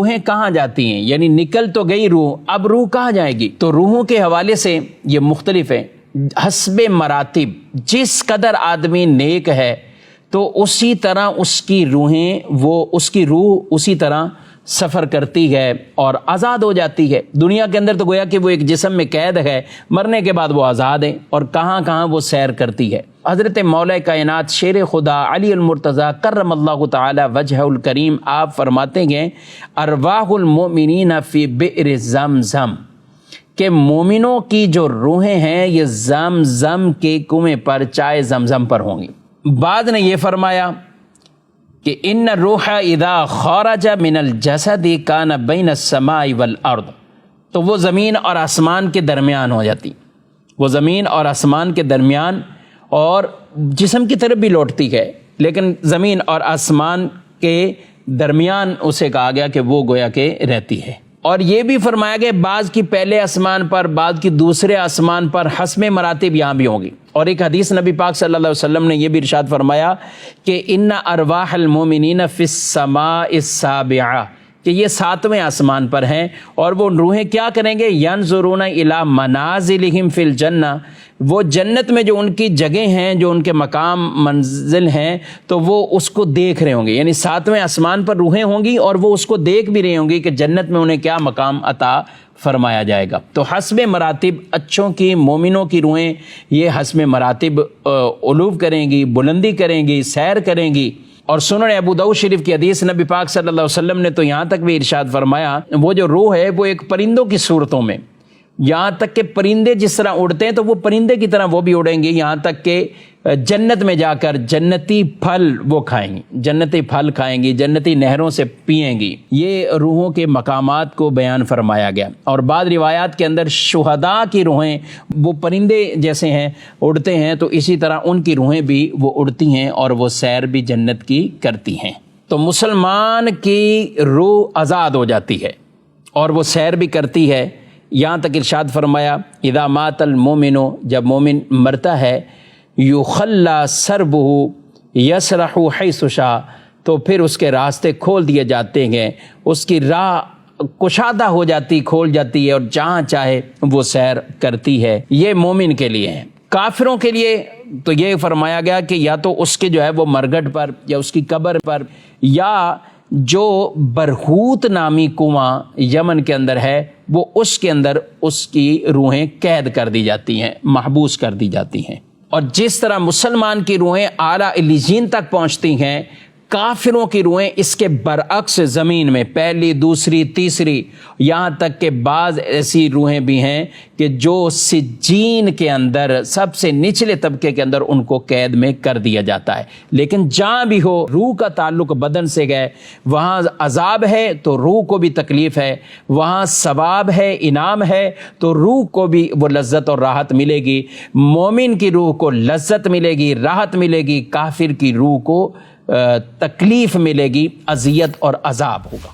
روحیں کہاں جاتی ہیں، یعنی نکل تو گئی روح، اب روح کہاں جائے گی؟ تو روحوں کے حوالے سے یہ مختلف ہے، حسب مراتب، جس قدر آدمی نیک ہے تو اسی طرح اس کی روح اسی طرح سفر کرتی ہے اور آزاد ہو جاتی ہے۔ دنیا کے اندر تو گویا کہ وہ ایک جسم میں قید ہے، مرنے کے بعد وہ آزاد ہے اور کہاں کہاں وہ سیر کرتی ہے۔ حضرت مولا کائنات شیر خدا علی المرتضیٰ کرم اللہ تعالی وجہ الکریم آپ فرماتے ہیں ارواح المؤمنین فی بئر زمزم، کہ مومنوں کی جو روحیں ہیں یہ زمزم کے کنویں پر، چائے زمزم پر ہوں گی۔ بعد نے یہ فرمایا کہ ان الروح اذا خرج من الجسد کان بین السماء والارض، تو وہ زمین اور آسمان کے درمیان ہو جاتی، وہ زمین اور آسمان کے درمیان، اور جسم کی طرف بھی لوٹتی ہے لیکن زمین اور آسمان کے درمیان اسے کہا گیا کہ وہ گویا کہ رہتی ہے۔ اور یہ بھی فرمایا گیا بعض کی پہلے آسمان پر، بعض کی دوسرے آسمان پر، حسب مراتب یہاں بھی ہوگی۔ اور ایک حدیث نبی پاک صلی اللہ علیہ وسلم نے یہ بھی ارشاد فرمایا کہ ان ارواح المؤمنین فی السماء السابعہ، کہ یہ 7ویں آسمان پر ہیں، اور وہ روحیں کیا کریں گے؟ ینظرون الی منازلہم فی الجنہ، وہ جنت میں جو ان کی جگہ ہیں، جو ان کے مقام منزل ہیں، تو وہ اس کو دیکھ رہے ہوں گے، یعنی 7ویں آسمان پر روحیں ہوں گی اور وہ اس کو دیکھ بھی رہی ہوں گی کہ جنت میں انہیں کیا مقام عطا فرمایا جائے گا۔ تو حسب مراتب اچھوں کی، مومنوں کی روحیں یہ حسب مراتب علو کریں گی، بلندی کریں گی، سیر کریں گی۔ اور سنن ابو داؤد شریف کی حدیث نبی پاک صلی اللہ علیہ وسلم نے تو یہاں تک بھی ارشاد فرمایا وہ جو روح ہے وہ ایک پرندوں کی صورتوں میں، یہاں تک کہ پرندے جس طرح اڑتے ہیں تو وہ پرندے کی طرح وہ بھی اڑیں گے، یہاں تک کہ جنت میں جا کر جنتی پھل وہ کھائیں گی، جنتی پھل کھائیں گی، جنتی نہروں سے پئیں گی۔ یہ روحوں کے مقامات کو بیان فرمایا گیا۔ اور بعض روایات کے اندر شہداء کی روحیں وہ پرندے جیسے ہیں، اڑتے ہیں، تو اسی طرح ان کی روحیں بھی وہ اڑتی ہیں اور وہ سیر بھی جنت کی کرتی ہیں۔ تو مسلمان کی روح آزاد ہو جاتی ہے اور وہ سیر بھی کرتی ہے۔ یہاں تک ارشاد فرمایا اذا مات المومن، جب مومن مرتا ہے، یخلی سربہ یسرح حیث شاء، تو پھر اس کے راستے کھول دیے جاتے ہیں، اس کی راہ کشادہ ہو جاتی، کھول جاتی ہے اور جہاں چاہے وہ سیر کرتی ہے۔ یہ مومن کے لیے ہیں۔ کافروں کے لیے تو یہ فرمایا گیا کہ یا تو اس کے جو ہے وہ مرگٹ پر یا اس کی قبر پر، یا جو برہوت نامی کنواں یمن کے اندر ہے وہ اس کے اندر اس کی روحیں قید کر دی جاتی ہیں، محبوس کر دی جاتی ہیں۔ اور جس طرح مسلمان کی روحیں اعلیٰ علیین تک پہنچتی ہیں، کافروں کی روحیں اس کے برعکس زمین میں پہلی، دوسری، تیسری، یہاں تک کہ بعض ایسی روحیں بھی ہیں کہ جو سجین کے اندر سب سے نچلے طبقے کے اندر ان کو قید میں کر دیا جاتا ہے۔ لیکن جہاں بھی ہو روح کا تعلق بدن سے گئے، وہاں عذاب ہے تو روح کو بھی تکلیف ہے، وہاں ثواب ہے، انعام ہے، تو روح کو بھی وہ لذت اور راحت ملے گی۔ مومن کی روح کو لذت ملے گی، راحت ملے گی، کافر کی روح کو تکلیف ملے گی، اذیت اور عذاب ہوگا۔